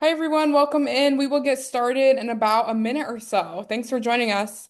Hi, everyone. Welcome in. We will get started in about a minute or so. Thanks for joining us.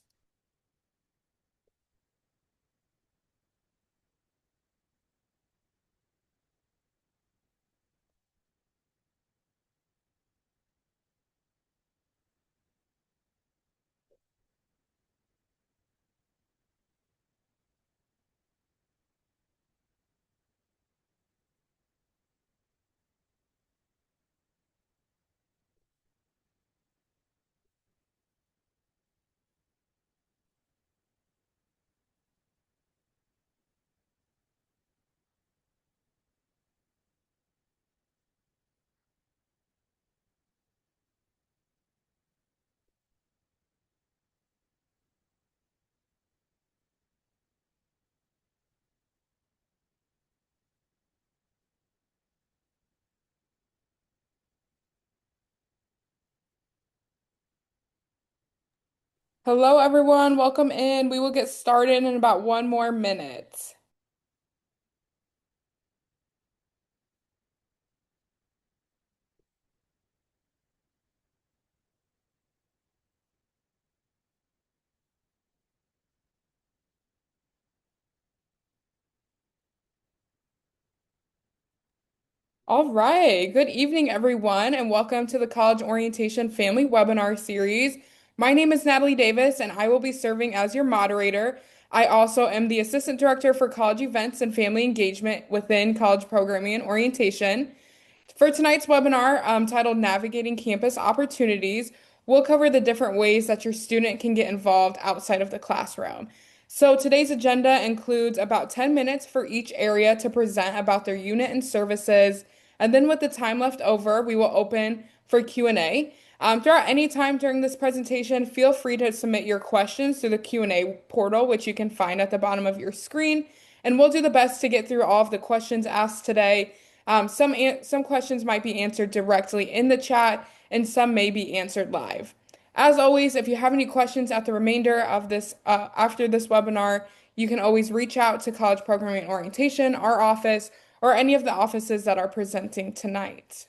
Hello, everyone. Welcome in. We will get started in about one more minute. All right. Good evening, everyone, and welcome to the College Orientation Family Webinar Series. My name is Natalie Davis, and I will be serving as your moderator. I also am the Assistant Director for College Events and Family Engagement within College Programming and Orientation. For tonight's webinar, titled Navigating Campus Opportunities, we'll cover the different ways that your student can get involved outside of the classroom. So today's agenda includes about 10 minutes for each area to present about their unit and services. And then with the time left over, we will open for Q&A. Throughout any time during this presentation, feel free to submit your questions through the Q&A portal, which you can find at the bottom of your screen. And we'll do the best to get through all of the questions asked today. Some questions might be answered directly in the chat, and some may be answered live. As always, if you have any questions at the remainder of this after this webinar, you can always reach out to College Programming and Orientation, our office, or any of the offices that are presenting tonight.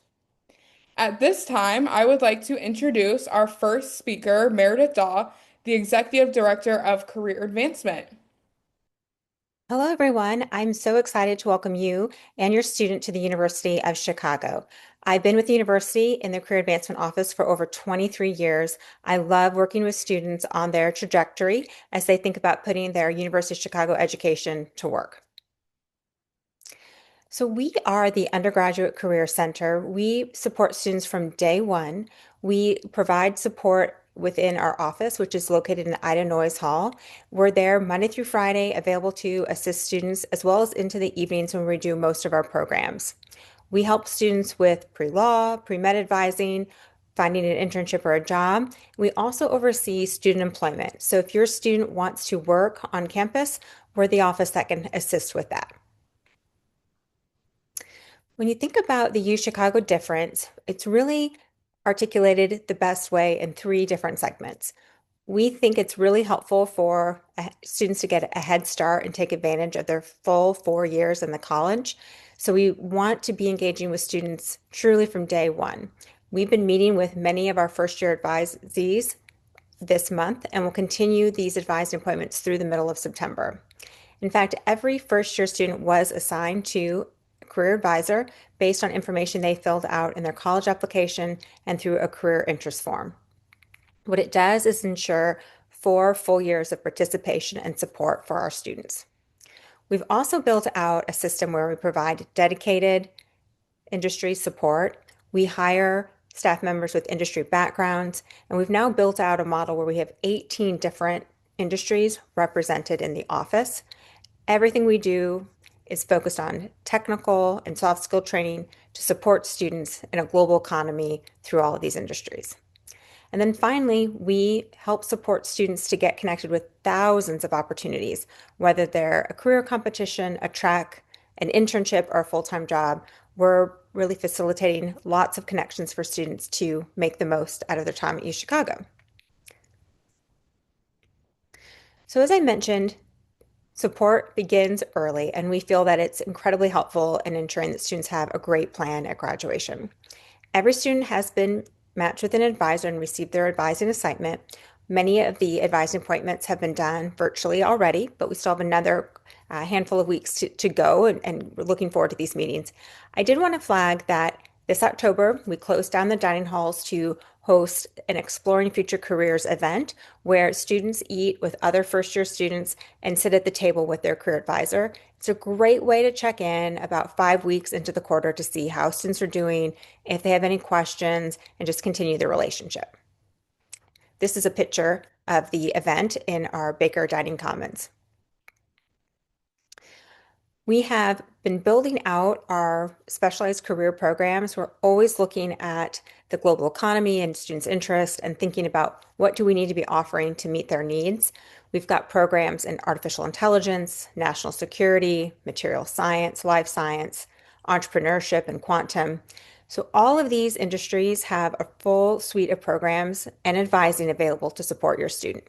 At this time, I would like to introduce our first speaker, Meredith Daw, the Executive Director of Career Advancement. Hello, everyone. I'm so excited to welcome you and your student to the University of Chicago. I've been with the university in the Career Advancement Office for over 23 years. I love working with students on their trajectory as they think about putting their University of Chicago education to work. So we are the Undergraduate Career Center. We support students from day one. We provide support within our office, which is located in Ida Noyes Hall. We're there Monday through Friday, available to assist students, as well as into the evenings when we do most of our programs. We help students with pre-law, pre-med advising, finding an internship or a job. We also oversee student employment. So if your student wants to work on campus, we're the office that can assist with that. When you think about the U Chicago difference, it's really articulated the best way in three different segments. We think it's really helpful for students to get a head start and take advantage of their full 4 years in the college. So we want to be engaging with students truly from day one. We've been meeting with many of our first year advisees this month and will continue these advised appointments through the middle of September. In fact, every first year student was assigned to a career advisor based on information they filled out in their college application and through a career interest form. What it does is ensure 4 full years of participation and support for our students. We've also built out a system where we provide dedicated industry support. We hire staff members with industry backgrounds, and we've now built out a model where we have 18 different industries represented in the office. Everything we do is focused on technical and soft skill training to support students in a global economy through all of these industries. And then finally, we help support students to get connected with thousands of opportunities, whether they're a career competition, a track, an internship, or a full-time job. We're really facilitating lots of connections for students to make the most out of their time at U Chicago. So as I mentioned, support begins early, and we feel that it's incredibly helpful in ensuring that students have a great plan at graduation. Every student has been matched with an advisor and received their advising assignment. Many of the advising appointments have been done virtually already, but we still have another handful of weeks to go, and we're looking forward to these meetings. I did want to flag that this October, we closed down the dining halls to host an Exploring Future Careers event where students eat with other first year students and sit at the table with their career advisor. It's a great way to check in about 5 weeks into the quarter to see how students are doing, if they have any questions, and just continue the relationship. This is a picture of the event in our Baker Dining Commons. We have been building out our specialized career programs. We're always looking at the global economy and students' interest and thinking about what do we need to be offering to meet their needs. We've got programs in artificial intelligence, national security, material science, life science, entrepreneurship, and quantum. So all of these industries have a full suite of programs and advising available to support your student.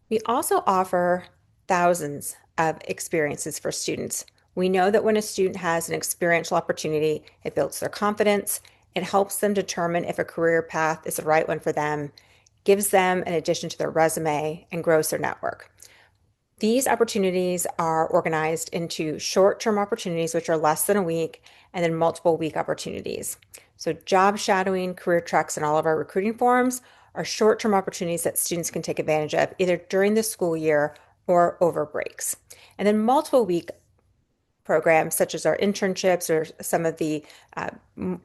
We also offer thousands of experiences for students. We know that when a student has an experiential opportunity, it builds their confidence, it helps them determine if a career path is the right one for them, gives them an addition to their resume, and grows their network. These opportunities are organized into short-term opportunities, which are less than a week, and then multiple week opportunities. So job shadowing, career tracks, and all of our recruiting forums are short-term opportunities that students can take advantage of either during the school year or over breaks. And then multiple week programs, such as our internships or some of the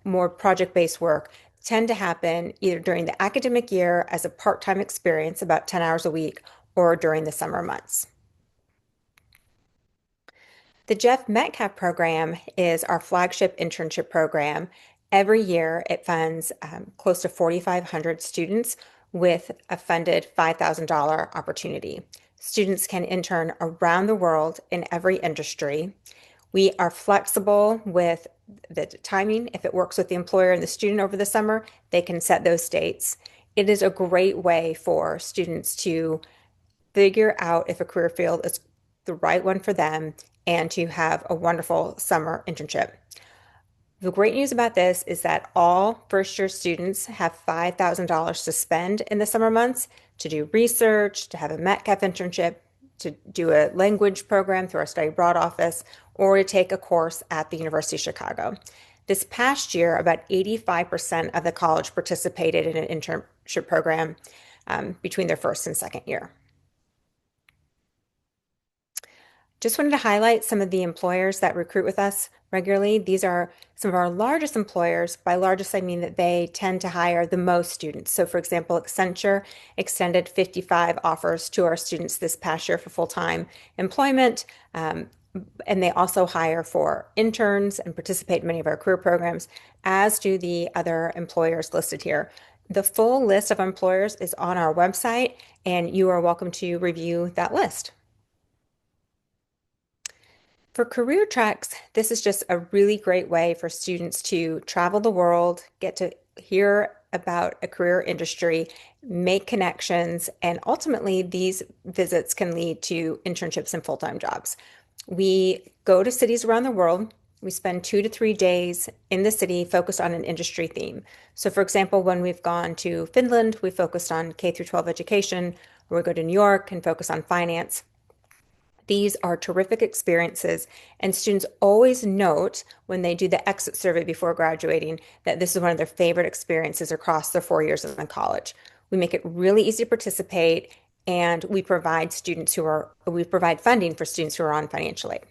more project-based work, tend to happen either during the academic year as a part-time experience, about 10 hours a week, or during the summer months. The Jeff Metcalf program is our flagship internship program. Every year, it funds close to 4,500 students with a funded $5,000 opportunity. Students can intern around the world in every industry. We are flexible with the timing. If it works with the employer and the student over the summer, they can set those dates. It is a great way for students to figure out if a career field is the right one for them and to have a wonderful summer internship. The great news about this is that all first year students have $5,000 to spend in the summer months to do research, to have a Metcalf internship, to do a language program through our study abroad office, or to take a course at the University of Chicago. This past year, about 85% of the college participated in an internship program between their first and second year. Just wanted to highlight some of the employers that recruit with us regularly. These are some of our largest employers. By largest, I mean that they tend to hire the most students. So for example, Accenture extended 55 offers to our students this past year for full-time employment. And they also hire for interns and participate in many of our career programs, as do the other employers listed here. The full list of employers is on our website, and you are welcome to review that list. For career tracks, this is just a really great way for students to travel the world, get to hear about a career industry, make connections, and ultimately these visits can lead to internships and full-time jobs. We go to cities around the world. We spend 2 to 3 days in the city focused on an industry theme. So for example, when we've gone to Finland, we focused on K through 12 education, or we go to New York and focus on finance. These are terrific experiences, and students always note when they do the exit survey before graduating that this is one of their favorite experiences across their 4 years in college. We make it really easy to participate, and we provide funding for students who are on financial aid.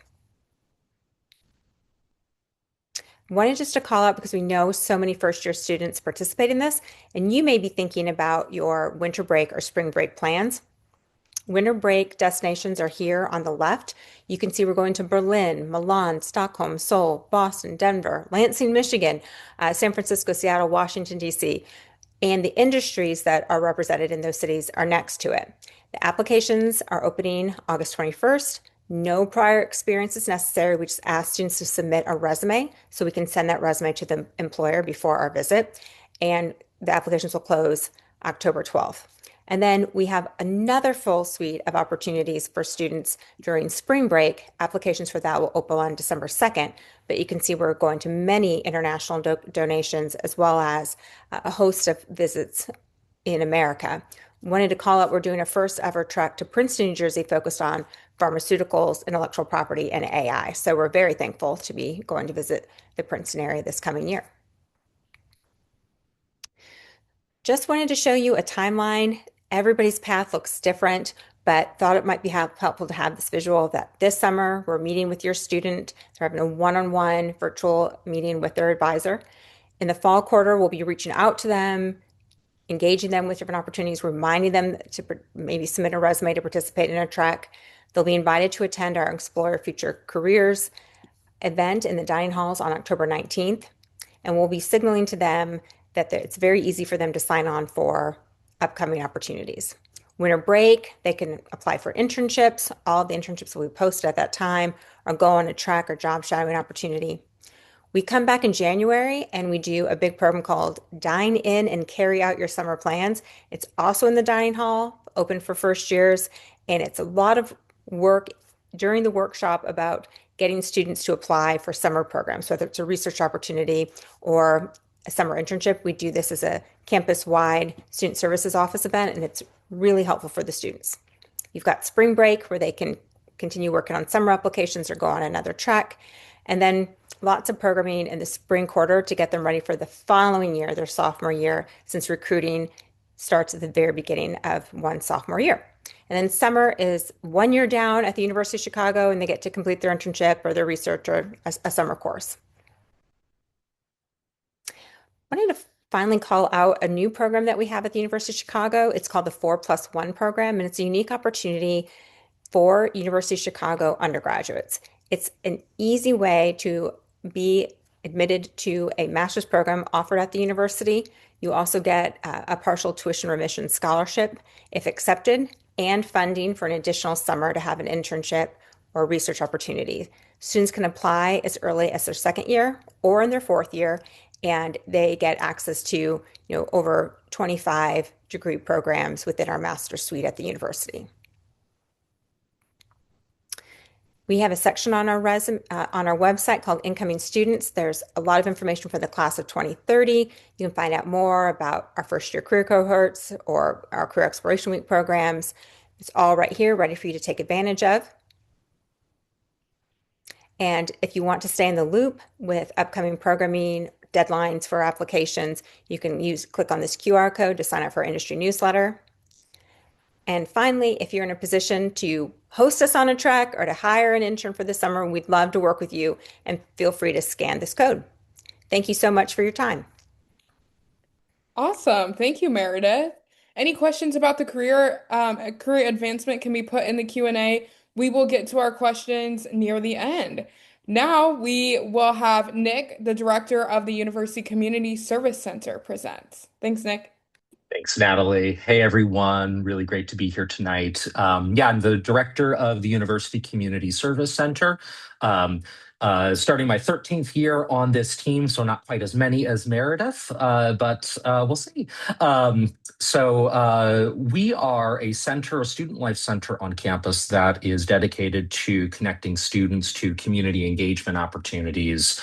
Wanted just to call out because we know so many first-year students participate in this, and you may be thinking about your winter break or spring break plans. Winter break destinations are here on the left. You can see we're going to Berlin, Milan, Stockholm, Seoul, Boston, Denver, Lansing, Michigan, San Francisco, Seattle, Washington, D.C., and the industries that are represented in those cities are next to it. The applications are opening August 21st. No prior experience is necessary. We just ask students to submit a resume so we can send that resume to the employer before our visit, and the applications will close October 12th. And then we have another full suite of opportunities for students during spring break. Applications for that will open on December 2nd, but you can see we're going to many international donations as well as a host of visits in America. Wanted to call out, we're doing a first ever trek to Princeton, New Jersey, focused on pharmaceuticals, intellectual property, and AI. So we're very thankful to be going to visit the Princeton area this coming year. Just wanted to show you a timeline. Everybody's path looks different, but thought it might be helpful to have this visual that this summer we're meeting with your student. They're having a one-on-one virtual meeting with their advisor. In the fall quarter, we'll be reaching out to them, engaging them with different opportunities, reminding them to maybe submit a resume to participate in a trek. They'll be invited to attend our Explore Future Careers event in the dining halls on October 19th. And we'll be signaling to them that it's very easy for them to sign on for upcoming opportunities. Winter break, they can apply for internships. All the internships that we posted at that time or go on a track or job shadowing opportunity. We come back in January and we do a big program called Dine In and Carry Out Your Summer Plans. It's also in the dining hall, open for first years, and it's a lot of work during the workshop about getting students to apply for summer programs, whether it's a research opportunity or a summer internship. We do this as a campus-wide student services office event, and it's really helpful for the students. You've got spring break where they can continue working on summer applications or go on another track. And then lots of programming in the spring quarter to get them ready for the following year, their sophomore year, since recruiting starts at the very beginning of one sophomore year. And then summer is 1 year down at the University of Chicago, and they get to complete their internship or their research or a summer course. I wanted to finally call out a new program that we have at the University of Chicago. It's called the 4+1 program, and it's a unique opportunity for University of Chicago undergraduates. It's an easy way to be admitted to a master's program offered at the university. You also get a partial tuition remission scholarship if accepted, and funding for an additional summer to have an internship or research opportunity. Students can apply as early as their second year or in their fourth year, and they get access to over 25 degree programs within our master's suite at the university. We have a section on our website called Incoming Students. There's a lot of information for the class of 2030. You can find out more about our first year career cohorts or our Career Exploration Week programs. It's all right here, ready for you to take advantage of. And if you want to stay in the loop with upcoming programming deadlines for applications, you can click on this QR code to sign up for our industry newsletter. And finally, if you're in a position to host us on a trek or to hire an intern for the summer, we'd love to work with you, and feel free to scan this code. Thank you so much for your time. Awesome. Thank you, Meredith. Any questions about the career advancement can be put in the Q&A. We will get to our questions near the end. Now we will have Nick, the director of the University Community Service Center, present. Thanks, Nick. Thanks, Natalie. Hey, everyone. Really great to be here tonight. I'm the director of the University Community Service Center. Starting my 13th year on this team, so not quite as many as Meredith, but we'll see. We are a student life center on campus that is dedicated to connecting students to community engagement opportunities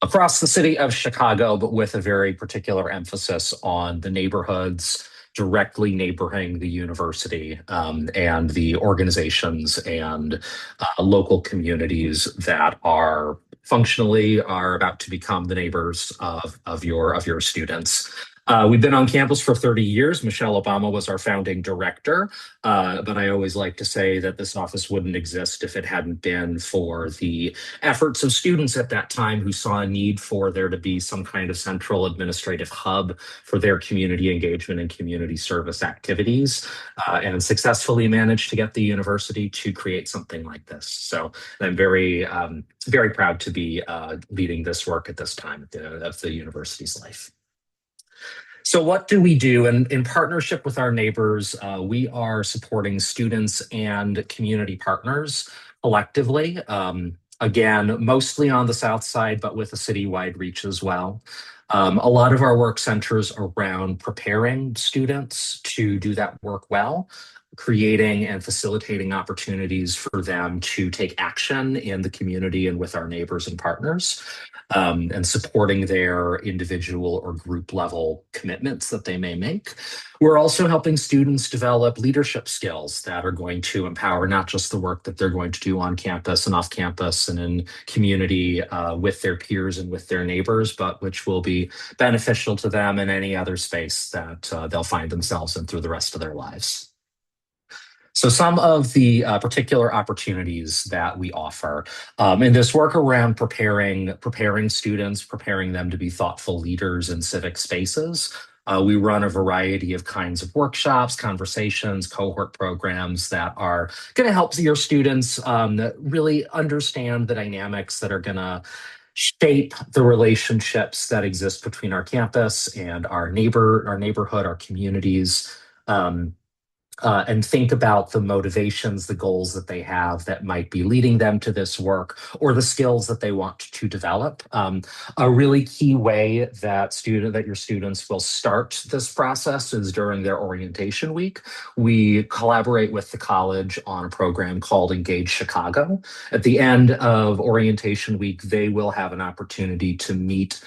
across the city of Chicago, but with a very particular emphasis on the neighborhoods directly neighboring the university, and the organizations and local communities that are about to become the neighbors of your students. We've been on campus for 30 years. Michelle Obama was our founding director, but I always like to say that this office wouldn't exist if it hadn't been for the efforts of students at that time who saw a need for there to be some kind of central administrative hub for their community engagement and community service activities, and successfully managed to get the university to create something like this. So I'm very, very proud to be leading this work at this time of the university's life. So what do we do? And in partnership with our neighbors, we are supporting students and community partners collectively. Again, mostly on the South Side, but with a citywide reach as well. A lot of our work centers around preparing students to do that work well, creating and facilitating opportunities for them to take action in the community and with our neighbors and partners, and supporting their individual or group level commitments that they may make. We're also helping students develop leadership skills that are going to empower not just the work that they're going to do on campus and off campus and in community with their peers and with their neighbors, but which will be beneficial to them in any other space that they'll find themselves in through the rest of their lives. So some of the particular opportunities that we offer in this work around preparing students, preparing them to be thoughtful leaders in civic spaces. We run a variety of kinds of workshops, conversations, cohort programs that are going to help your students really understand the dynamics that are going to shape the relationships that exist between our campus and our neighborhood, our communities. And think about the motivations, the goals that they have that might be leading them to this work, or the skills that they want to develop. A really key way that your students will start this process is during their orientation week. We collaborate with the college on a program called Engage Chicago. At the end of orientation week, they will have an opportunity to meet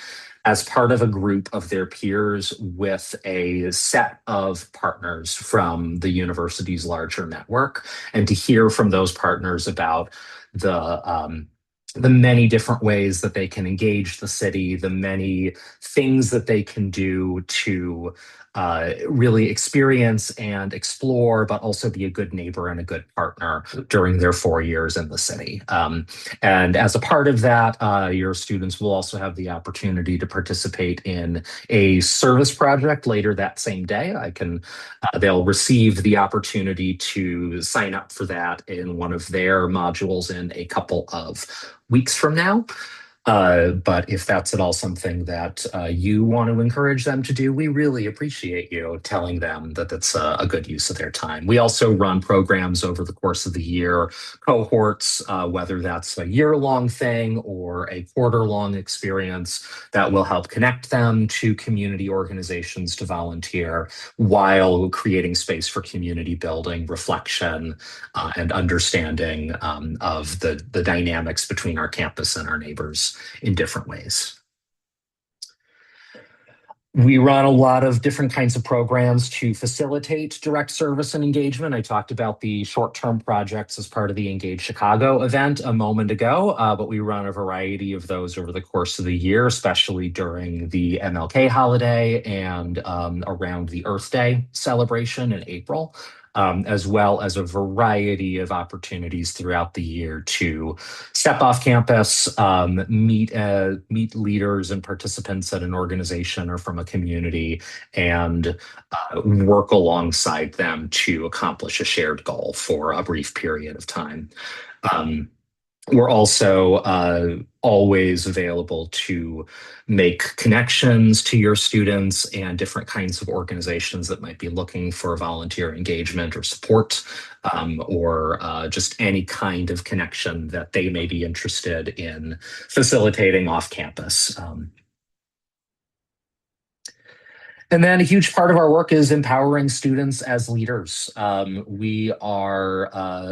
as part of a group of their peers with a set of partners from the university's larger network, and to hear from those partners about the many different ways that they can engage the city, the many things that they can do to really experience and explore, but also be a good neighbor and a good partner during their 4 years in the city. And as a part of that, your students will also have the opportunity to participate in a service project later that same day. They'll receive the opportunity to sign up for that in one of their modules in a couple of weeks from now. But if that's at all something that you want to encourage them to do, we really appreciate you telling them that that's a good use of their time. We also run programs over the course of the year, cohorts, whether that's a year-long thing or a quarter-long experience that will help connect them to community organizations to volunteer while creating space for community building, reflection, and understanding of the dynamics between our campus and our neighbors in different ways. We run a lot of different kinds of programs to facilitate direct service and engagement. I talked about the short-term projects as part of the Engage Chicago event a moment ago, but we run a variety of those over the course of the year, especially during the MLK holiday and around the Earth Day celebration in April. As well as a variety of opportunities throughout the year to step off campus, meet leaders and participants at an organization or from a community, and work alongside them to accomplish a shared goal for a brief period of time. We're also always available to make connections to your students and different kinds of organizations that might be looking for volunteer engagement or support, or just any kind of connection that they may be interested in facilitating off campus. And then a huge part of our work is empowering students as leaders. A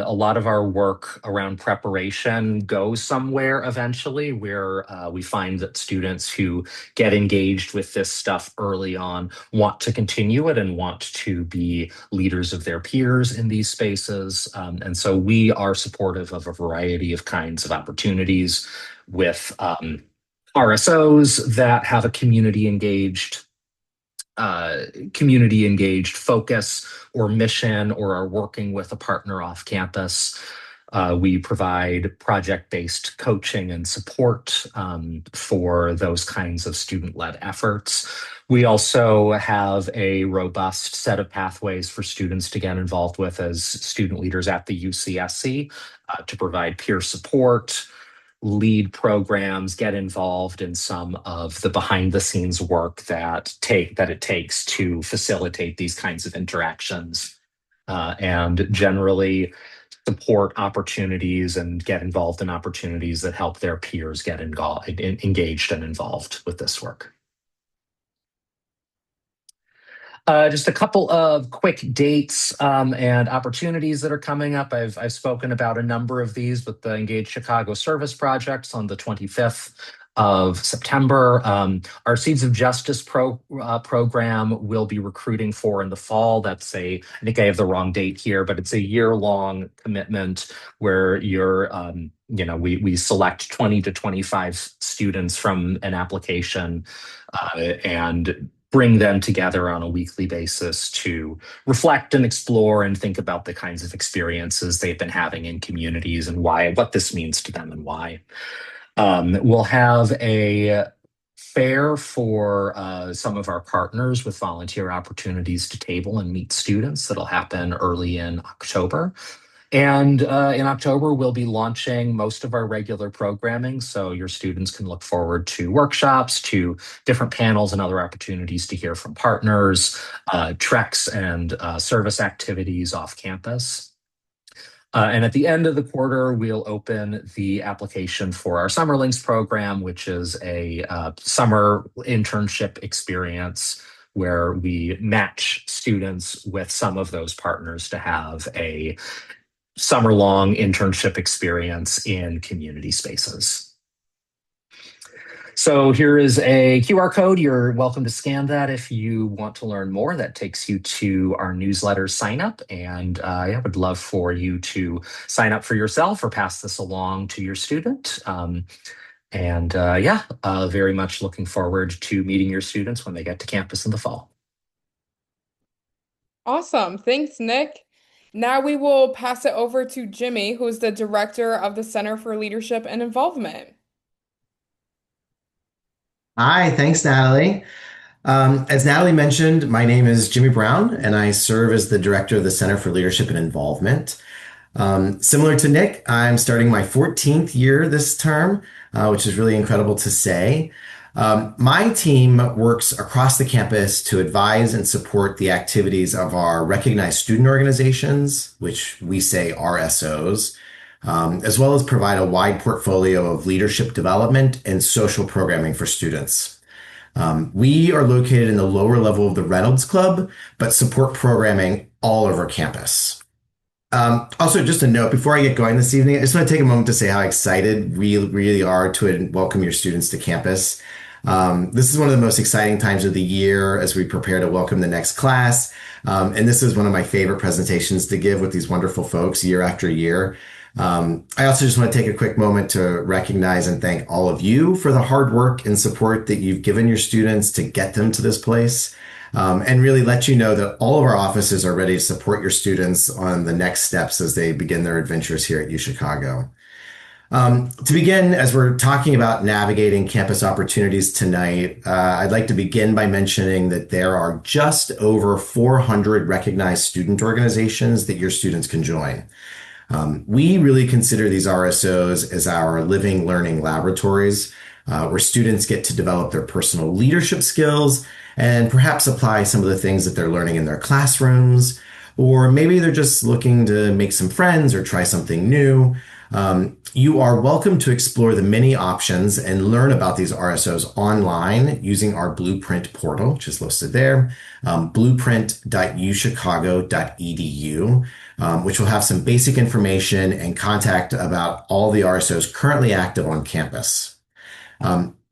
lot of our work around preparation goes somewhere eventually where we find that students who get engaged with this stuff early on want to continue it and want to be leaders of their peers in these spaces. And so we are supportive of a variety of kinds of opportunities with RSOs that have a community engaged focus or mission, or are working with a partner off campus. We provide project-based coaching and support for those kinds of student-led efforts. We also have a robust set of pathways for students to get involved with as student leaders at the UCSC to provide peer support, lead programs, get involved in some of the behind the scenes work that it takes to facilitate these kinds of interactions, and generally support opportunities and get involved in opportunities that help their peers get engaged and involved with this work. Just a couple of quick dates and opportunities that are coming up. I've spoken about a number of these with the Engage Chicago Service Projects on the 25th of September. Our Seeds of Justice program will be recruiting for in the fall. I think I have the wrong date here, but it's a year-long commitment where we select 20 to 25 students from an application and bring them together on a weekly basis to reflect and explore and think about the kinds of experiences they've been having in communities and what this means to them and why. We'll have a fair for some of our partners with volunteer opportunities to table and meet students that'll happen early in October. And in October, we'll be launching most of our regular programming. So your students can look forward to workshops, to different panels and other opportunities to hear from partners, treks and service activities off campus. And at the end of the quarter, we'll open the application for our Summerlings program, which is a summer internship experience where we match students with some of those partners to have a summer-long internship experience in community spaces. So here is a QR code. You're welcome to scan that if you want to learn more. That takes you to our newsletter sign up. And I would love for you to sign up for yourself or pass this along to your student. Very much looking forward to meeting your students when they get to campus in the fall. Awesome. Thanks, Nick. Now we will pass it over to Jimmy, who is the director of the Center for Leadership and Involvement. Hi, thanks, Natalie. As Natalie mentioned, my name is Jimmy Brown, and I serve as the director of the Center for Leadership and Involvement. Similar to Nick, I'm starting my 14th year this term, which is really incredible to say. My team works across the campus to advise and support the activities of our recognized student organizations, which we say RSOs, as well as provide a wide portfolio of leadership development and social programming for students. We are located in the lower level of the Reynolds Club, but support programming all over campus. Also, just a note, before I get going this evening, I just want to take a moment to say how excited we really are to welcome your students to campus. This is one of the most exciting times of the year as we prepare to welcome the next class. And this is one of my favorite presentations to give with these wonderful folks year after year. I also just want to take a quick moment to recognize and thank all of you for the hard work and support that you've given your students to get them to this place. And really let you know that all of our offices are ready to support your students on the next steps as they begin their adventures here at UChicago. To begin, as we're talking about navigating campus opportunities tonight, I'd like to begin by mentioning that there are just over 400 recognized student organizations that your students can join. We really consider these RSOs as our living learning laboratories, where students get to develop their personal leadership skills and perhaps apply some of the things that they're learning in their classrooms, or maybe they're just looking to make some friends or try something new. You are welcome to explore the many options and learn about these RSOs online using our Blueprint portal, which is listed there, blueprint.uchicago.edu, which will have some basic information and contact about all the RSOs currently active on campus.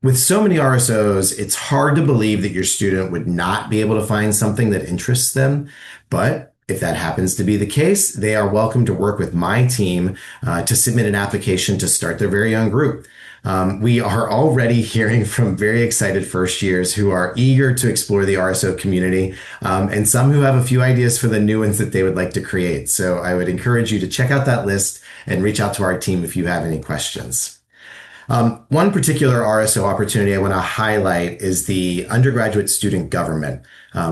With so many RSOs, it's hard to believe that your student would not be able to find something that interests them, but if that happens to be the case, they are welcome to work with my team to submit an application to start their very own group. We are already hearing from very excited first years who are eager to explore the RSO community, and some who have a few ideas for the new ones that they would like to create. So I would encourage you to check out that list and reach out to our team if you have any questions. One particular RSO opportunity I want to highlight is the undergraduate student government,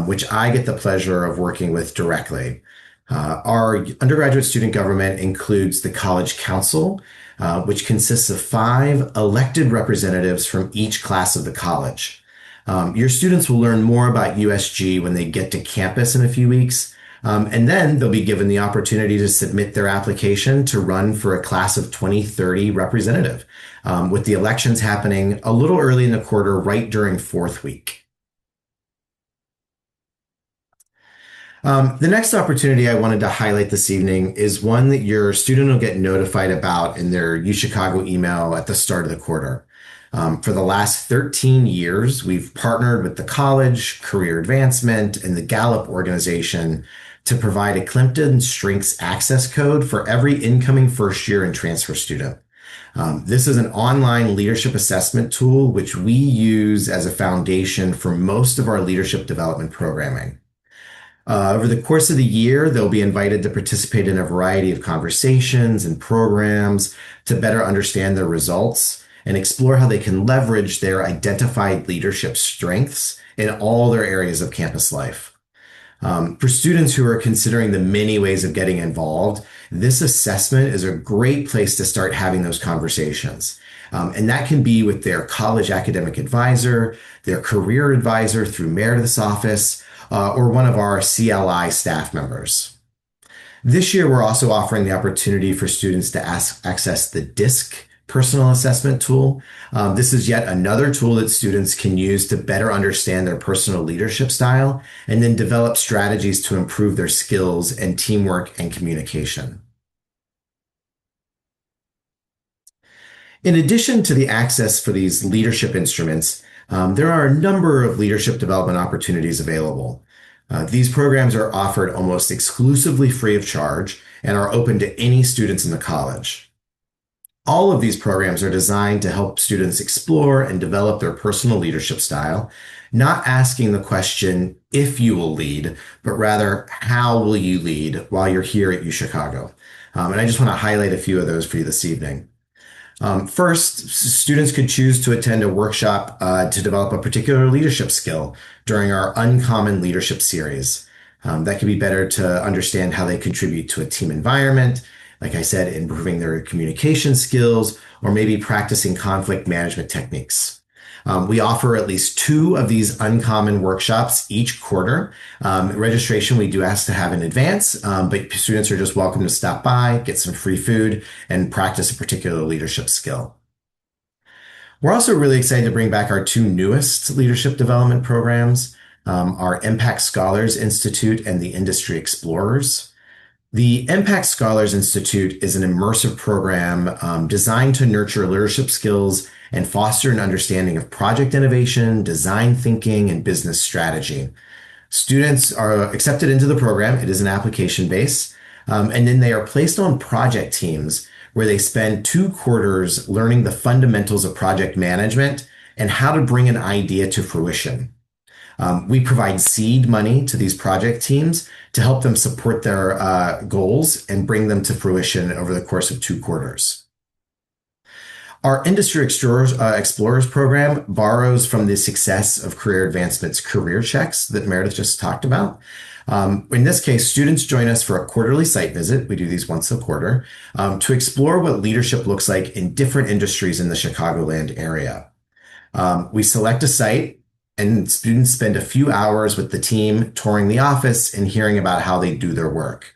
which I get the pleasure of working with directly. Our undergraduate student government includes the College Council, which consists of 5 elected representatives from each class of the college. Your students will learn more about USG when they get to campus in a few weeks. And then they'll be given the opportunity to submit their application to run for a class of 2030 representative, with the elections happening a little early in the quarter, right during 4th week. The next opportunity I wanted to highlight this evening is one that your student will get notified about in their UChicago email at the start of the quarter. For the last 13 years, we've partnered with the college, career advancement, and the Gallup organization to provide a Clemson Strengths access code for every incoming first year and transfer student. This is an online leadership assessment tool, which we use as a foundation for most of our leadership development programming. Over the course of the year, they'll be invited to participate in a variety of conversations and programs to better understand their results and explore how they can leverage their identified leadership strengths in all their areas of campus life. For students who are considering the many ways of getting involved, this assessment is a great place to start having those conversations. And that can be with their college academic advisor, their career advisor through Meredith's office, or one of our CLI staff members. This year, we're also offering the opportunity for students to access the DISC personal assessment tool. This is yet another tool that students can use to better understand their personal leadership style and then develop strategies to improve their skills and teamwork and communication. In addition to the access for these leadership instruments, there are a number of leadership development opportunities available. These programs are offered almost exclusively free of charge and are open to any students in the college. All of these programs are designed to help students explore and develop their personal leadership style, not asking the question if you will lead, but rather how will you lead while you're here at UChicago. And I just want to highlight a few of those for you this evening. First, students could choose to attend a workshop to develop a particular leadership skill during our Uncommon Leadership series. That could be better to understand how they contribute to a team environment, like I said, improving their communication skills, or maybe practicing conflict management techniques. We offer at least 2 of these uncommon workshops each quarter. Registration we do ask to have in advance, but students are just welcome to stop by, get some free food, and practice a particular leadership skill. We're also really excited to bring back our 2 newest leadership development programs, our Impact Scholars Institute and the Industry Explorers. The Impact Scholars Institute is an immersive program designed to nurture leadership skills and foster an understanding of project innovation, design thinking, and business strategy. Students are accepted into the program. It is an application base. And then they are placed on project teams where they spend 2 quarters learning the fundamentals of project management and how to bring an idea to fruition. We provide seed money to these project teams to help them support their goals and bring them to fruition over the course of 2 quarters. Our Industry Explorers program borrows from the success of Career Advancement's career checks that Meredith just talked about. In this case, students join us for a quarterly site visit. We do these once a quarter to explore what leadership looks like in different industries in the Chicagoland area. We select a site, and students spend a few hours with the team touring the office and hearing about how they do their work.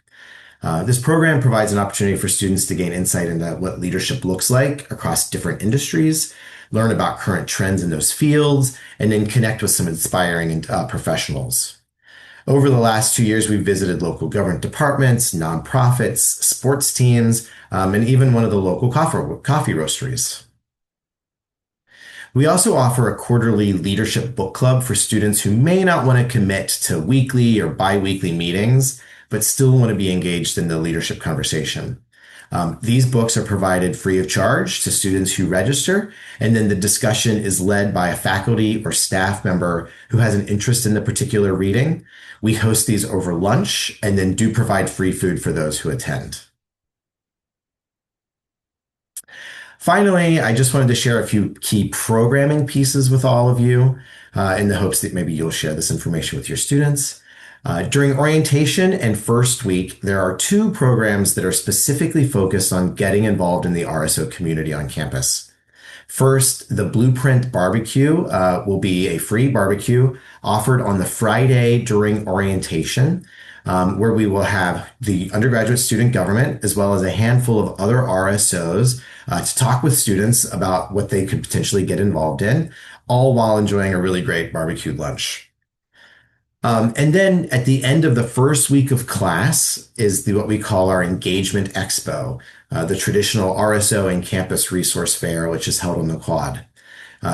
This program provides an opportunity for students to gain insight into what leadership looks like across different industries, learn about current trends in those fields, and then connect with some inspiring professionals. Over the last 2 years, we've visited local government departments, nonprofits, sports teams, and even one of the local coffee roasteries. We also offer a quarterly leadership book club for students who may not want to commit to weekly or bi-weekly meetings, but still want to be engaged in the leadership conversation. These books are provided free of charge to students who register, and then the discussion is led by a faculty or staff member who has an interest in the particular reading. We host these over lunch and then do provide free food for those who attend. Finally, I just wanted to share a few key programming pieces with all of you in the hopes that maybe you'll share this information with your students. During orientation and first week, there are 2 programs that are specifically focused on getting involved in the RSO community on campus. First, the Blueprint Barbecue will be a free barbecue offered on the Friday during orientation, where we will have the undergraduate student government as well as a handful of other RSOs to talk with students about what they could potentially get involved in, all while enjoying a really great barbecued lunch. And then at the end of the first week of class is what we call our Engagement Expo, the traditional RSO and campus resource fair, which is held on the quad.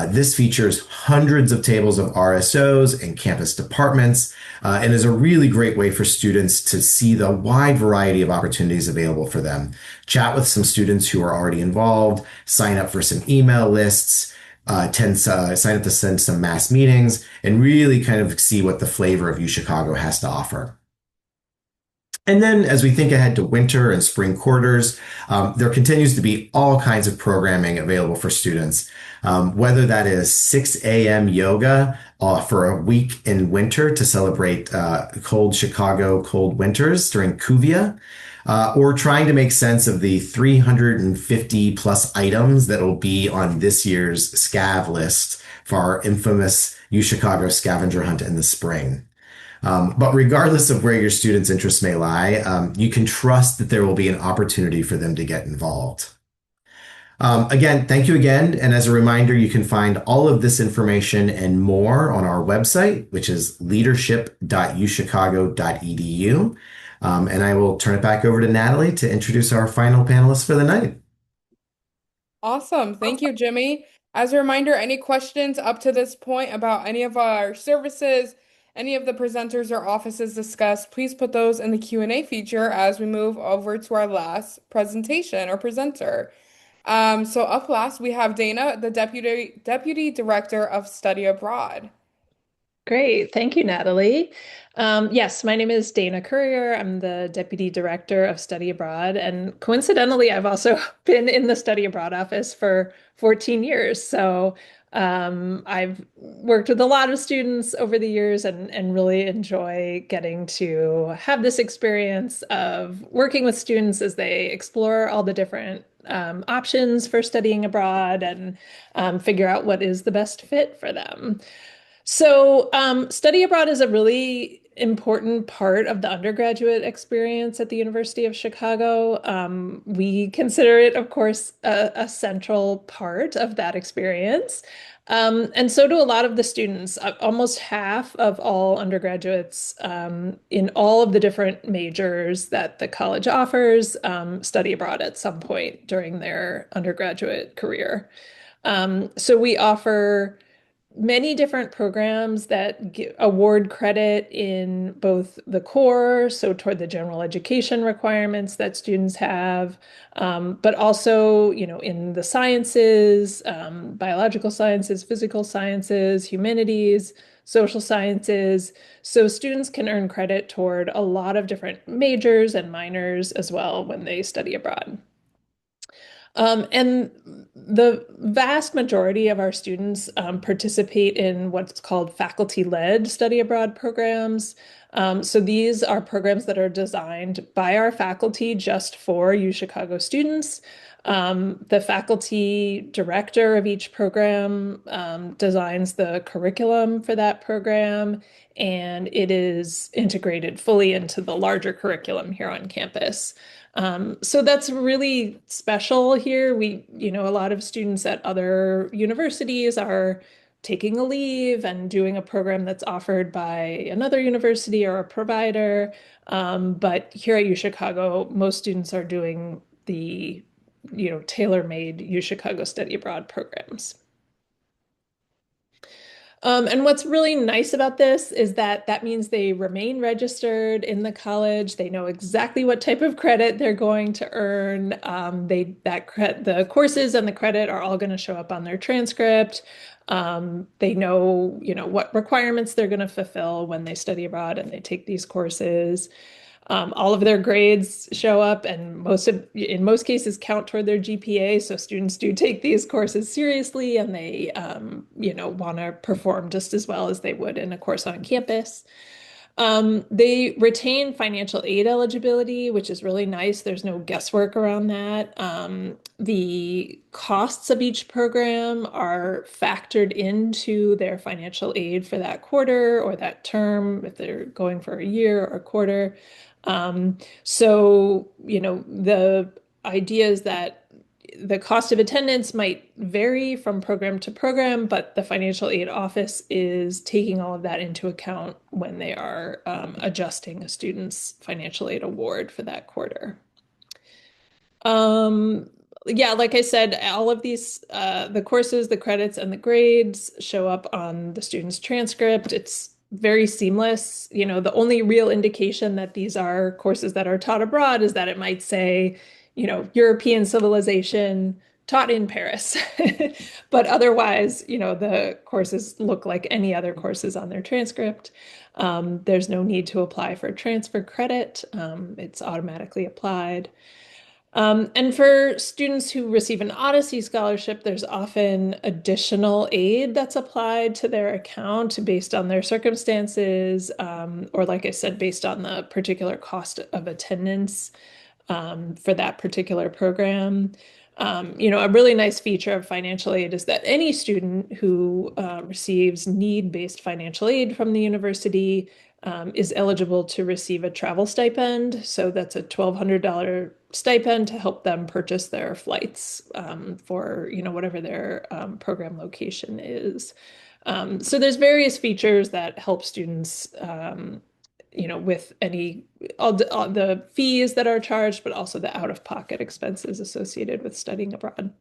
This features hundreds of tables of RSOs and campus departments, and is a really great way for students to see the wide variety of opportunities available for them. Chat with some students who are already involved, sign up for some email lists, sign up to send some mass meetings, and really kind of see what the flavor of UChicago has to offer. And then as we think ahead to winter and spring quarters, there continues to be all kinds of programming available for students, whether that is 6 a.m. yoga for a week in winter to celebrate cold Chicago cold winters during Cuvia, or trying to make sense of the 350 plus items that will be on this year's SCAV list for our infamous UChicago scavenger hunt in the spring. But regardless of where your students' interests may lie, you can trust that there will be an opportunity for them to get involved. Again, thank you again. And as a reminder, you can find all of this information and more on our website, which is leadership.uchicago.edu. And I will turn it back over to Natalie to introduce our final panelists for the night. Awesome. Thank you, Jimmy. As a reminder, any questions up to this point about any of our services, any of the presenters or offices discussed, please put those in the Q&A feature as we move over to our last presentation or presenter. So up last, we have Dana, the Deputy Director of Study Abroad. Great. Thank you, Natalie. Yes, my name is Dana Courier. I'm the Deputy Director of Study Abroad. And coincidentally, I've also been in the Study Abroad office for 14 years. So I've worked with a lot of students over the years and really enjoy getting to have this experience of working with students as they explore all the different options for studying abroad and figure out what is the best fit for them. So, study abroad is a really important part of the undergraduate experience at the University of Chicago. We consider it, of course, a central part of that experience. And so do a lot of the students. Almost half of all undergraduates in all of the different majors that the college offers study abroad at some point during their undergraduate career. So we offer many different programs that award credit in both the core, so toward the general education requirements that students have, but also, in the sciences, biological sciences, physical sciences, humanities, social sciences. So students can earn credit toward a lot of different majors and minors as well when they study abroad. And the vast majority of our students participate in what's called faculty-led study abroad programs. So these are programs that are designed by our faculty just for UChicago students. The faculty director of each program designs the curriculum for that program, and it is integrated fully into the larger curriculum here on campus. So that's really special here. A lot of students at other universities are taking a leave and doing a program that's offered by another university or a provider. But here at UChicago, most students are doing the, tailor-made UChicago Study Abroad programs. And what's really nice about this is that means they remain registered in the college. They know exactly what type of credit they're going to earn. The courses and the credit are all going to show up on their transcript. They know, what requirements they're going to fulfill when they study abroad and they take these courses. All of their grades show up and in most cases count toward their GPA. So students do take these courses seriously and they, want to perform just as well as they would in a course on campus. They retain financial aid eligibility, which is really nice. There's no guesswork around that. The costs of each program are factored into their financial aid for that quarter or that term, if they're going for a year or a quarter. The idea is that the cost of attendance might vary from program to program, but the financial aid office is taking all of that into account when they are adjusting a student's financial aid award for that quarter. Um, yeah, like I said, all of these, the courses, the credits, and the grades show up on the student's transcript. It's very seamless. You know, the only real indication that these are courses that are taught abroad is that it might say, you know, European civilization taught in Paris. But otherwise, you know, the courses look like any other courses on their transcript. There's no need to apply for transfer credit. It's automatically applied. And for students who receive an Odyssey scholarship, there's often additional aid that's applied to their account based on their circumstances, or like I said, based on the particular cost of attendance for that particular program. You know, a really nice feature of financial aid is that any student who receives need-based financial aid from the university is eligible to receive a travel stipend. So that's a $1,200 stipend to help them purchase their flights for, you know, whatever their program location is. So there's various features that help students, you know, with all the fees that are charged, but also the out-of-pocket expenses associated with studying abroad.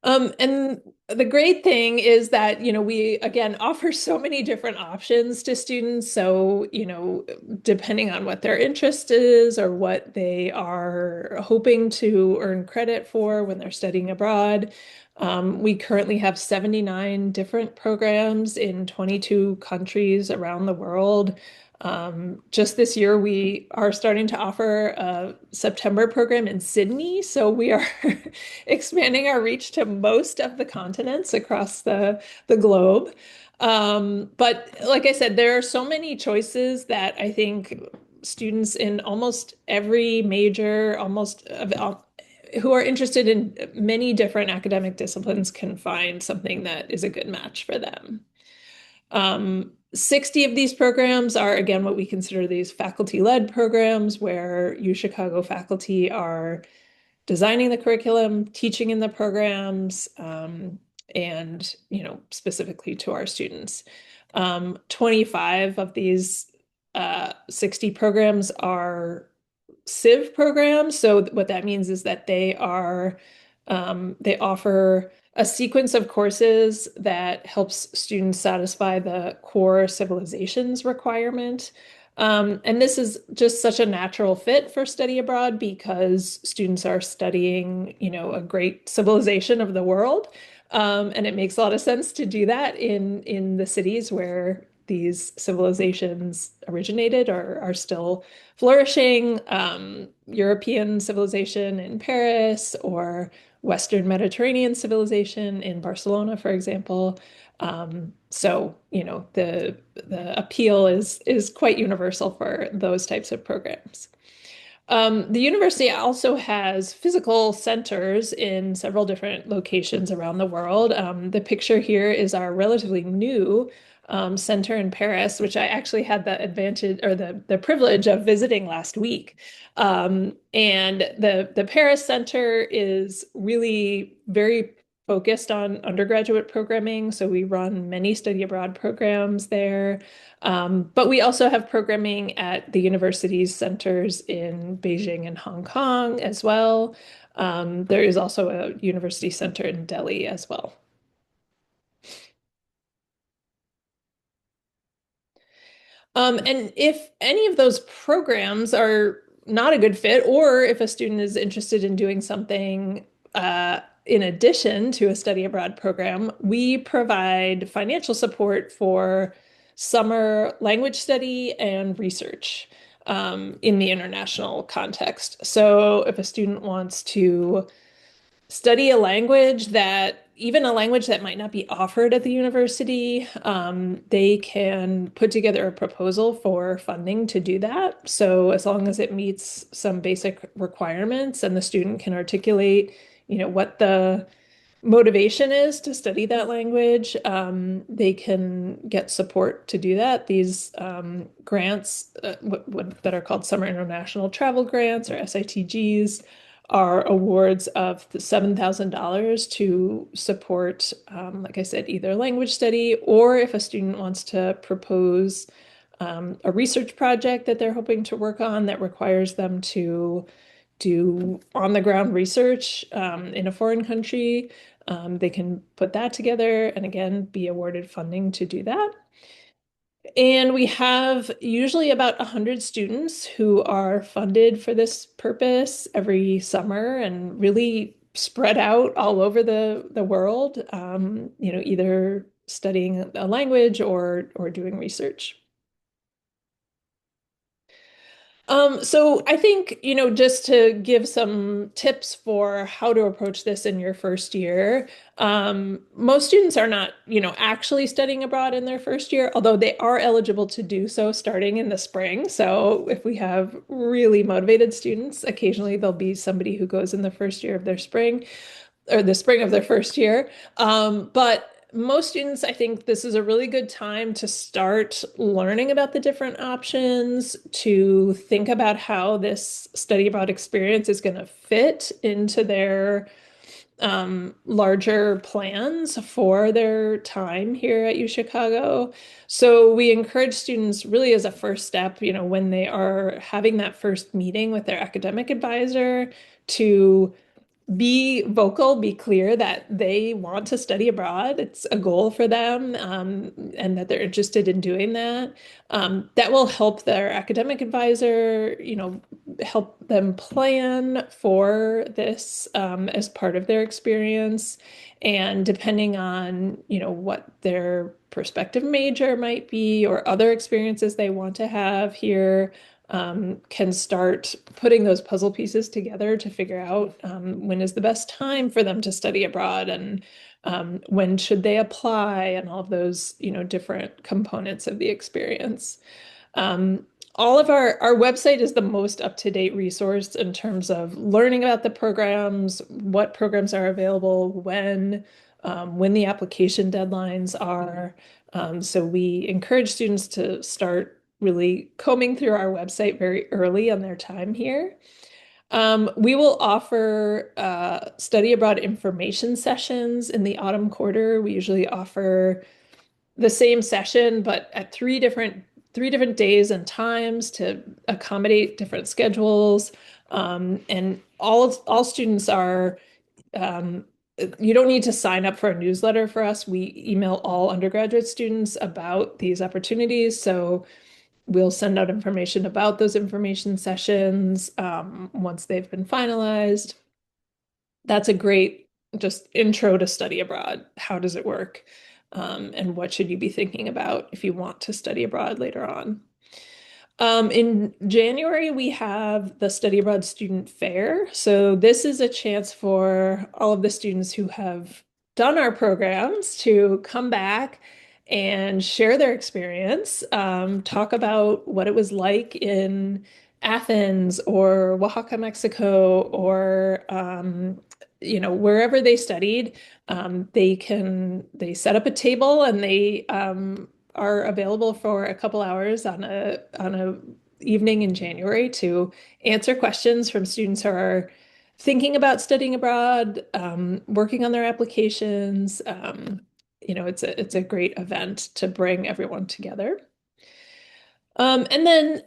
And the great thing is that, you know, we again offer so many different options to students. So, you know, depending on what their interest is or what they are hoping to earn credit for when they're studying abroad, we currently have 79 different programs in 22 countries around the world. Just this year, we are starting to offer a September program in Sydney. So we are expanding our reach to most of the continents across the globe. But like I said, there are so many choices that I think students in almost every major, who are interested in many different academic disciplines can find something that is a good match for them. 60 of these programs are, again, what we consider these faculty-led programs where UChicago faculty are designing the curriculum, teaching in the programs, and, you know, specifically to our students. 25 of these 60 programs are Civ programs. So what that means is that they offer a sequence of courses that helps students satisfy the core civilizations requirement. And this is just such a natural fit for study abroad because students are studying, you know, a great civilization of the world. And it makes a lot of sense to do that in the cities where these civilizations originated or are still flourishing. European civilization in Paris or Western Mediterranean civilization in Barcelona, for example. So, you know, the appeal is quite universal for those types of programs. The university also has physical centers in several different locations around the world. The picture here is our relatively new center in Paris, which I actually had the advantage or the privilege of visiting last week. And the Paris Center is really very focused on undergraduate programming. So we run many study abroad programs there. But we also have programming at the university's centers in Beijing and Hong Kong as well. There is also a university center in Delhi as well. And if any of those programs are not a good fit, or if a student is interested in doing something in addition to a study abroad program, we provide financial support for summer language study and research in the international context. So if a student wants to study a language that even a language that might not be offered at the university, they can put together a proposal for funding to do that. So as long as it meets some basic requirements and the student can articulate, you know, what the motivation is to study that language, they can get support to do that. These grants, that are called Summer International Travel Grants or SITGs, are awards of $7,000 to support, like I said, either language study or if a student wants to propose a research project that they're hoping to work on that requires them to do on-the-ground research in a foreign country. They can put that together and again be awarded funding to do that. And we have usually about 100 students who are funded for this purpose every summer and really spread out all over the world, either studying a language or doing research. So I think, just to give some tips for how to approach this in your first year, most students are not, actually studying abroad in their first year, although they are eligible to do so starting in the spring. So if we have really motivated students, occasionally there'll be somebody who goes in the first year of their spring or the spring of their first year. But most students, I think this is a really good time to start learning about the different options, to think about how this study abroad experience is going to fit into their larger plans for their time here at UChicago. So we encourage students really as a first step, when they are having that first meeting with their academic advisor to be vocal, be clear that they want to study abroad. It's a goal for them, and that they're interested in doing that. That will help their academic advisor, help them plan for this as part of their experience. And depending on, what their prospective major might be or other experiences they want to have here, can start putting those puzzle pieces together to figure out when is the best time for them to study abroad and when should they apply and all of those, different components of the experience. Um, all of our website is the most up-to-date resource in terms of learning about the programs, what programs are available, when the application deadlines are. So we encourage students to start really combing through our website very early on their time here. We will offer study abroad information sessions in the autumn quarter. We usually offer the same session, but at three different days and times to accommodate different schedules. And all students are you don't need to sign up for a newsletter for us. We email all undergraduate students about these opportunities. So we'll send out information about those information sessions once they've been finalized. That's a great just intro to study abroad. How does it work? And what should you be thinking about if you want to study abroad later on? In January, we have the Study Abroad Student Fair. So this is a chance for all of the students who have done our programs to come back and share their experience, talk about what it was like in Athens or Oaxaca, Mexico, or wherever they studied. They set up a table and they are available for a couple hours on a evening in January to answer questions from students who are thinking about studying abroad, working on their applications. It's a great event to bring everyone together. And then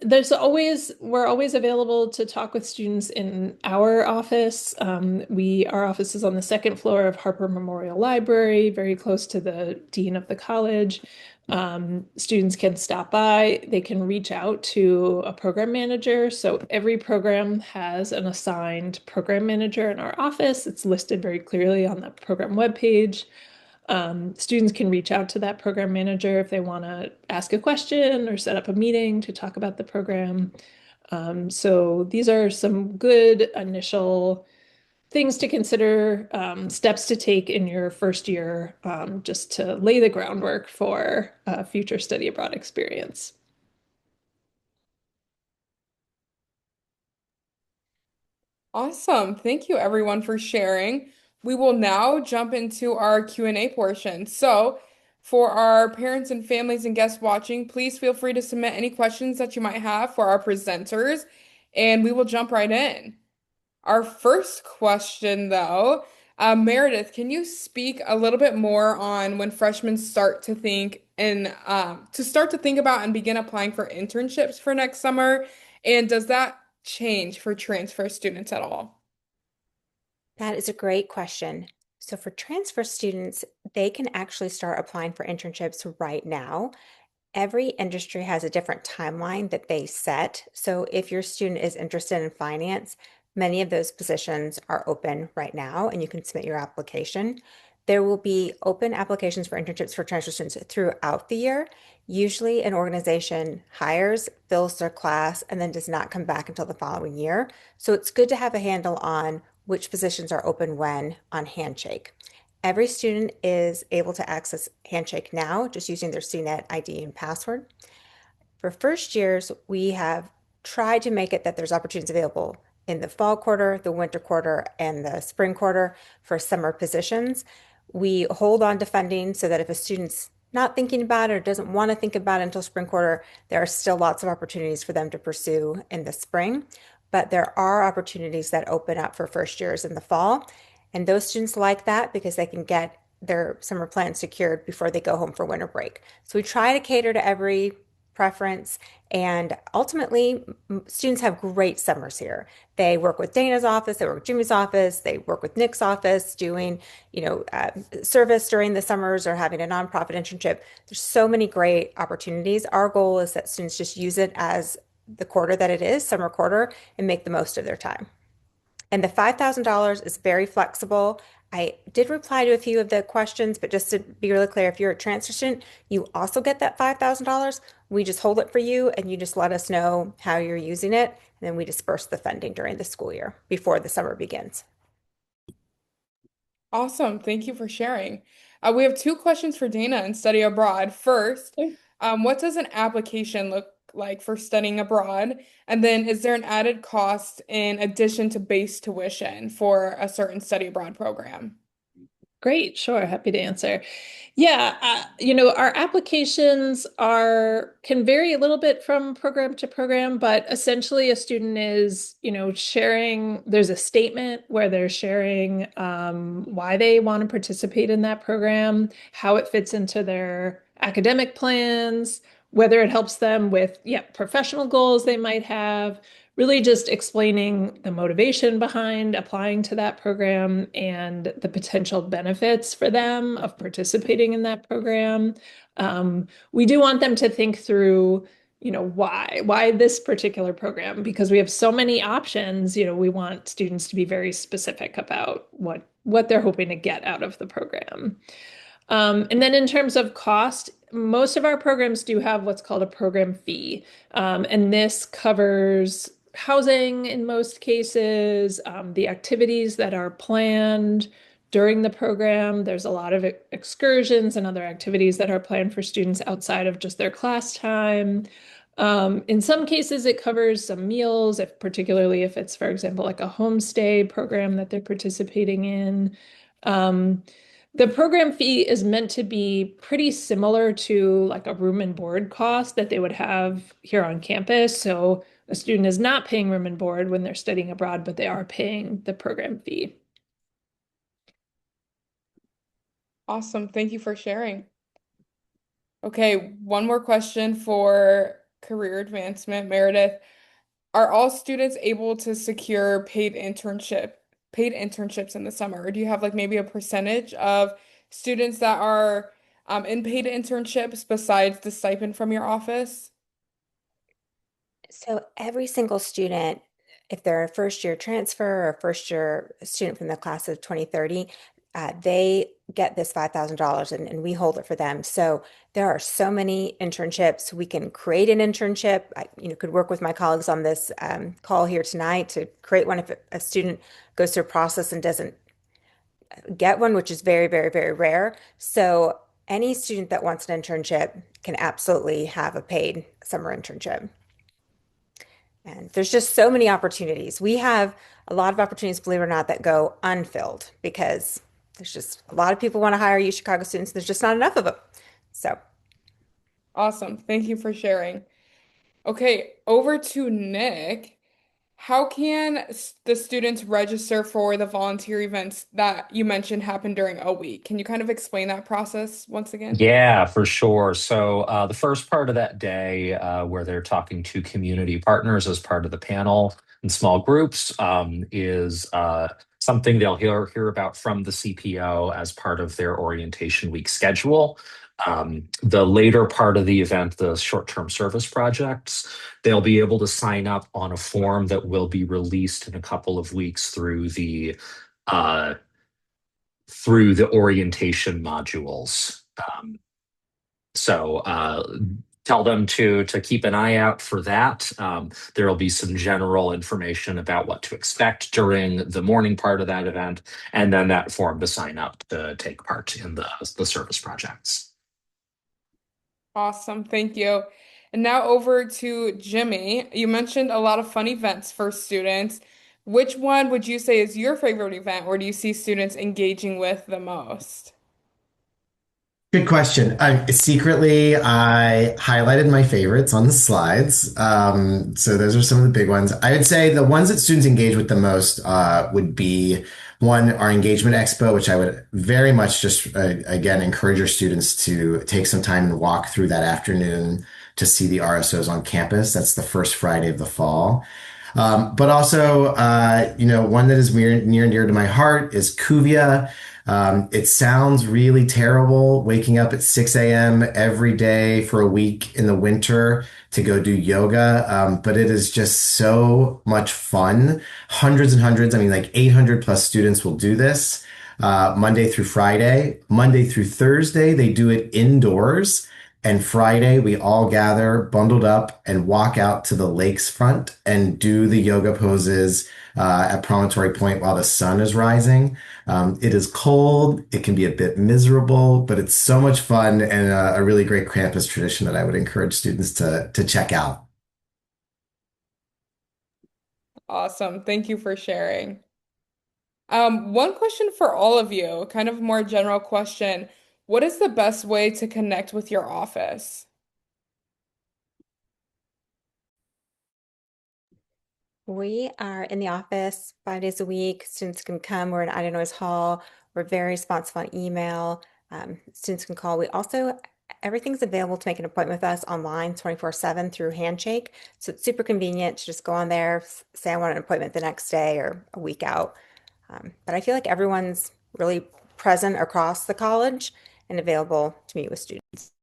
we're always available to talk with students in our office. Our office is on the second floor of Harper Memorial Library, very close to the dean of the college. Students can stop by, they can reach out to a program manager. So every program has an assigned program manager in our office. It's listed very clearly on the program webpage. Students can reach out to that program manager if they want to ask a question or set up a meeting to talk about the program. So these are some good initial things to consider, steps to take in your first year, just to lay the groundwork for a future study abroad experience. Awesome. Thank you everyone for sharing. We will now jump into our Q&A portion. So, for our parents and families and guests watching, please feel free to submit any questions that you might have for our presenters, and we will jump right in. Our first question, though, Meredith, can you speak a little bit more on when freshmen start to think and to start to think about and begin applying for internships for next summer? And does that change for transfer students at all? That is a great question. So for transfer students, they can actually start applying for internships right now. Every industry has a different timeline that they set. So if your student is interested in finance, many of those positions are open right now and you can submit your application. There will be open applications for internships for transfer students throughout the year. Usually an organization hires, fills their class, and then does not come back until the following year. So it's good to have a handle on which positions are open when on Handshake. Every student is able to access Handshake now just using their CNET ID and password. For first years, we have tried to make it that there's opportunities available in the fall quarter, the winter quarter, and the spring quarter for summer positions. We hold on to funding so that if a student's not thinking about it or doesn't want to think about it until spring quarter, there are still lots of opportunities for them to pursue in the spring. But there are opportunities that open up for first years in the fall. And those students like that because they can get their summer plans secured before they go home for winter break. So we try to cater to every preference. And ultimately, students have great summers here. They work with Dana's office, they work with Jimmy's office, they work with Nick's office, doing, service during the summers or having a nonprofit internship. There's so many great opportunities. Our goal is that students just use it as the quarter that it is, summer quarter, and make the most of their time. And the $5,000 is very flexible. I did reply to a few of the questions, but just to be really clear, if you're a transfer student, you also get that $5,000. We just hold it for you and you just let us know how you're using it. And then we disperse the funding during the school year before the summer begins. Awesome. Thank you for sharing. We have two questions for Dana in study abroad. First, Sure. what does an application look like for studying abroad? And then is there an added cost in addition to base tuition for a certain study abroad program? Great, sure, happy to answer. Yeah, our applications are can vary a little bit from program to program, but essentially a student is, sharing, there's a statement where they're sharing why they want to participate in that program, how it fits into their academic plans, whether it helps them with, yeah, professional goals they might have, really just explaining the motivation behind applying to that program and the potential benefits for them of participating in that program. We do want them to think through, why this particular program? Because we have so many options, we want students to be very specific about what they're hoping to get out of the program. And then in terms of cost, most of our programs do have what's called a program fee. And this covers housing in most cases, the activities that are planned during the program. There's a lot of excursions and other activities that are planned for students outside of just their class time. In some cases, it covers some meals, particularly if it's, for example, like a homestay program that they're participating in. Um, the program fee is meant to be pretty similar to like a room and board cost that they would have here on campus. So a student is not paying room and board when they're studying abroad, but they are paying the program fee. Awesome. Thank you for sharing. Okay, one more question for career advancement, Meredith. Are all students able to secure paid internships in the summer? Or do you have like maybe a percentage of students that are in paid internships besides the stipend from your office? So every single student, if they're a first year transfer or a first year student from the class of 2030, they get this $5,000 and we hold it for them. So there are so many internships. We can create an internship. I, could work with my colleagues on this call here tonight to create one if a student goes through a process and doesn't get one, which is very, very, very rare. So any student that wants an internship can absolutely have a paid summer internship. And there's just so many opportunities. We have a lot of opportunities, believe it or not, that go unfilled because there's just a lot of people want to hire U Chicago students. There's just not enough of them. So Awesome. Thank you for sharing. Okay, over to Nick. How can the students register for the volunteer events that you mentioned happen during a week? Can you kind of explain that process once again? Yeah, for sure. So the first part of that day, where they're talking to community partners as part of the panel in small groups, is something they'll hear about from the CPO as part of their orientation week schedule. The later part of the event, the short-term service projects, they'll be able to sign up on a form that will be released in a couple of weeks uh, through the orientation modules. So tell them to keep an eye out for that. There will be some general information about what to expect during the morning part of that event, and then that form to sign up to take part in the service projects. Awesome. Thank you. And now over to Jimmy. You mentioned a lot of fun events for students. Which one would you say is your favorite event? Where do you see students engaging with the most? Good question. Secretly, I highlighted my favorites on the slides. So those are some of the big ones. I would say the ones that students engage with the most would be one, our engagement expo, which I would very much just again encourage your students to take some time and walk through that afternoon to see the RSOs on campus. That's the first Friday of the fall. But also, one that is near and dear to my heart is Cuvia. It sounds really terrible waking up at 6 a.m. every day for a week in the winter to go do yoga. But it is just so much fun. Hundreds and hundreds, I mean, like 800 plus students will do this Monday through Friday. Monday through Thursday, they do it indoors. And Friday, we all gather bundled up and walk out to the lakes front and do the yoga poses at Promontory Point while the sun is rising. It is cold. It can be a bit miserable, but it's so much fun and a really great campus tradition that I would encourage students to check out. Awesome. Thank you for sharing. One question for all of you, kind of more general question. What is the best way to connect with your office? we are in the office 5 days a week. Students can come. We're in Ida Noyes Hall. We're very responsive on email. Students can call. We also, everything's available to make an appointment with us online 24/7 through Handshake. So it's super convenient to just go on there, say I want an appointment the next day or a week out. But I feel like everyone's really present across the college and available to meet with students.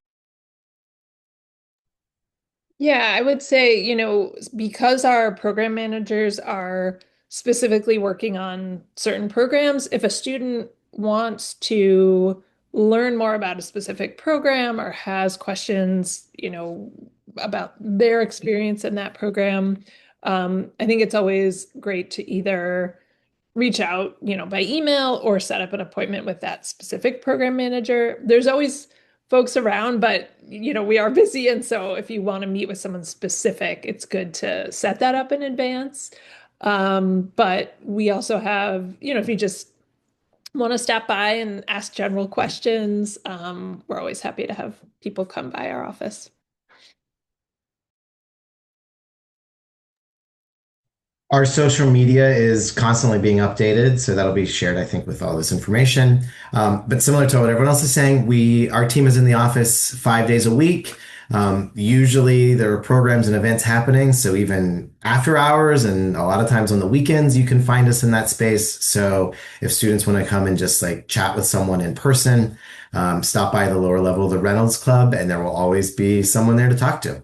Yeah, I would say, because our program managers are specifically working on certain programs, if a student wants to learn more about a specific program or has questions, about their experience in that program, I think it's always great to either reach out, by email or set up an appointment with that specific program manager. There's always folks around, but we are busy. And so if you want to meet with someone specific, it's good to set that up in advance. But we also have, if you just want to stop by and ask general questions, we're always happy to have people come by our office. Our social media is constantly being updated, so that'll be shared, I think, with all this information. But similar to what everyone else is saying, our team is in the office 5 days a week. Usually there are programs and events happening, so even after hours and a lot of times on the weekends, you can find us in that space. So if students want to come and just like chat with someone in person, stop by the lower level of the Reynolds Club, and there will always be someone there to talk to.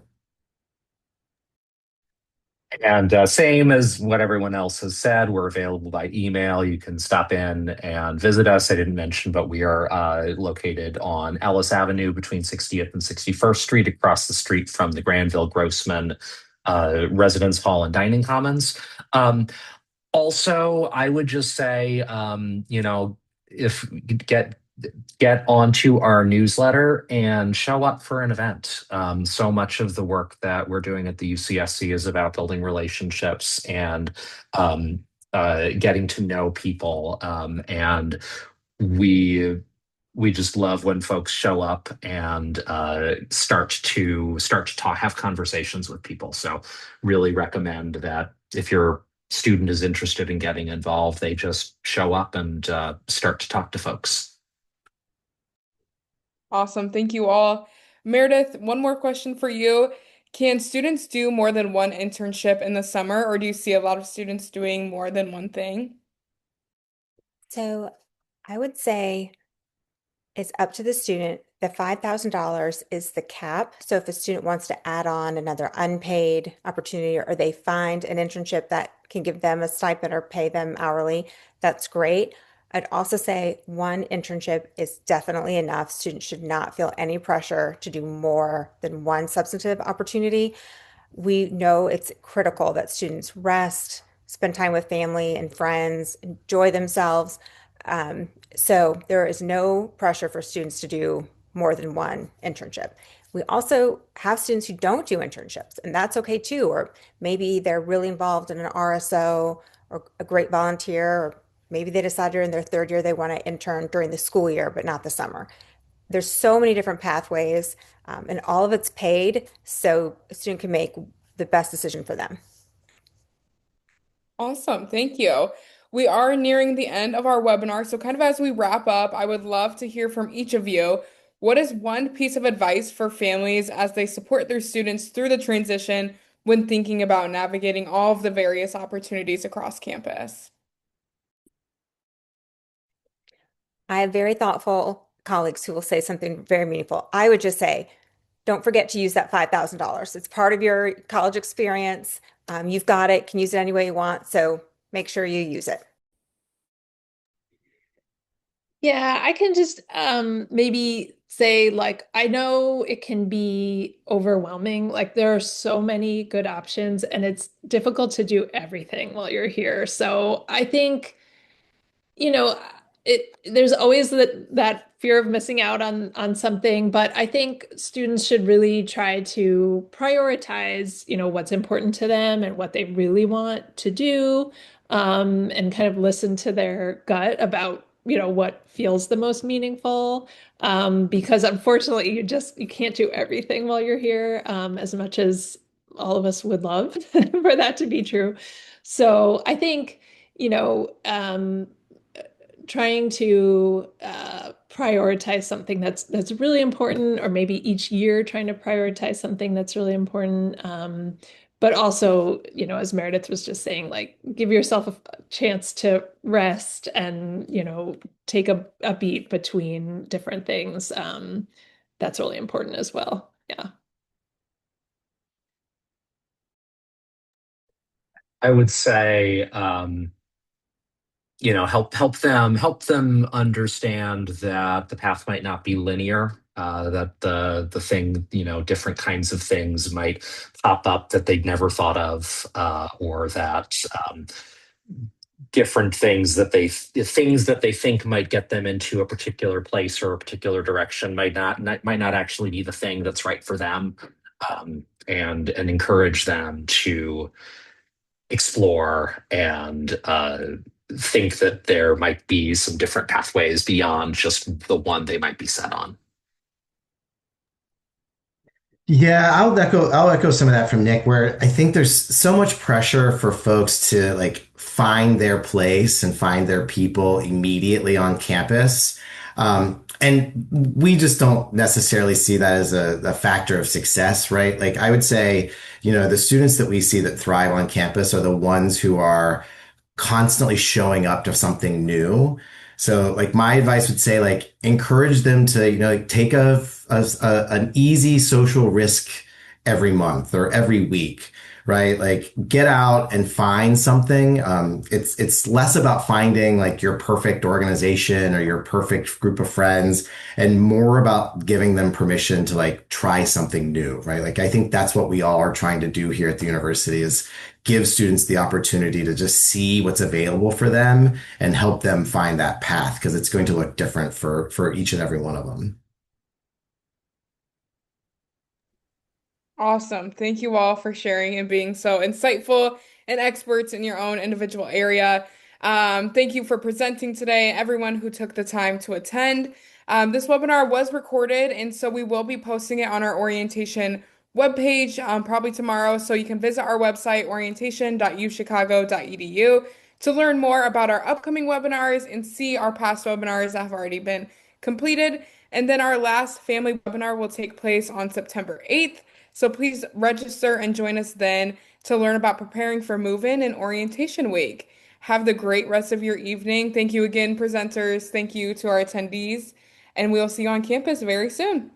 And same as what everyone else has said, we're available by email. You can stop in and visit us. I didn't mention, but we are located on Ellis Avenue between 60th and 61st Street, across the street from the Granville Grossman Residence Hall and Dining Commons. Also, I would just say, if you get get onto our newsletter and show up for an event. So much of the work that we're doing at the UCSC is about building relationships and um, getting to know people. And we we just love when folks show up and start to talk, have conversations with people. So really recommend that if your student is interested in getting involved, they just show up and start to talk to folks. Awesome. Thank you all. Meredith, one more question for you. Can students do more than one internship in the summer, or do you see a lot of students doing more than one thing? So I would say it's up to the student. The $5,000 is the cap. So if a student wants to add on another unpaid opportunity or they find an internship that can give them a stipend or pay them hourly, that's great. I'd also say one internship is definitely enough. Students should not feel any pressure to do more than one substantive opportunity. We know it's critical that students rest, spend time with family and friends, enjoy themselves. So there is no pressure for students to do more than one internship. We also have students who don't do internships, and that's okay too. Or maybe they're really involved in an RSO or a great volunteer, or maybe they decided in their third year they want to intern during the school year, but not the summer. There's so many different pathways, and all of it's paid, so a student can make the best decision for them. Awesome. Thank you. We are nearing the end of our webinar. So, kind of as we wrap up, I would love to hear from each of you. What is one piece of advice for families as they support their students through the transition when thinking about navigating all of the various opportunities across campus? I have very thoughtful colleagues who will say something very meaningful. I would just say, don't forget to use that $5,000. It's part of your college experience. You've got it, can use it any way you want. So make sure you use it. Yeah, I can just maybe say like I know it can be overwhelming. Like there are so many good options and it's difficult to do everything while you're here. So I think you know, there's always that fear of missing out on something, but I think students should really try to prioritize, what's important to them and what they really want to do, and kind of listen to their gut about, what feels the most meaningful. Because unfortunately, you can't do everything while you're here, as much as all of us would love for that to be true. So I think, you know, trying to prioritize something that's really important, or maybe each year trying to prioritize something that's really important. But also, as Meredith was just saying, like give yourself a chance to rest and, take a beat between different things. That's really important as well. Yeah. I would say, help them understand that the path might not be linear. That the thing, different kinds of things might pop up that they'd never thought of, or that different things that they think might get them into a particular place or a particular direction might not actually be the thing that's right for them. And encourage them to explore and think that there might be some different pathways beyond just the one they might be set on. Yeah, I'll echo some of that from Nick, where I think there's so much pressure for folks to like find their place and find their people immediately on campus. And we just don't necessarily see that as a factor of success, right? Like I would say, the students that we see that thrive on campus are the ones who are constantly showing up to something new. So like my advice would say like encourage them to, like, take an easy social risk every month or every week right? Like get out and find something. It's less about finding like your perfect organization or your perfect group of friends and more about giving them permission to like try something new, right? Like I think that's what we all are trying to do here at the university is give students the opportunity to just see what's available for them and help them find that path because it's going to look different for each and every one of them. Awesome. Thank you all for sharing and being so insightful and experts in your own individual area. Thank you for presenting today, everyone who took the time to attend. This webinar was recorded, and so we will be posting it on our orientation webpage probably tomorrow. So you can visit our website, orientation.uchicago.edu, to learn more about our upcoming webinars and see our past webinars that have already been completed. And then our last family webinar will take place on September 8th. So please register and join us then to learn about preparing for move-in and orientation week. Have the great rest of your evening. Thank you again, presenters. Thank you to our attendees, and we'll see you on campus very soon.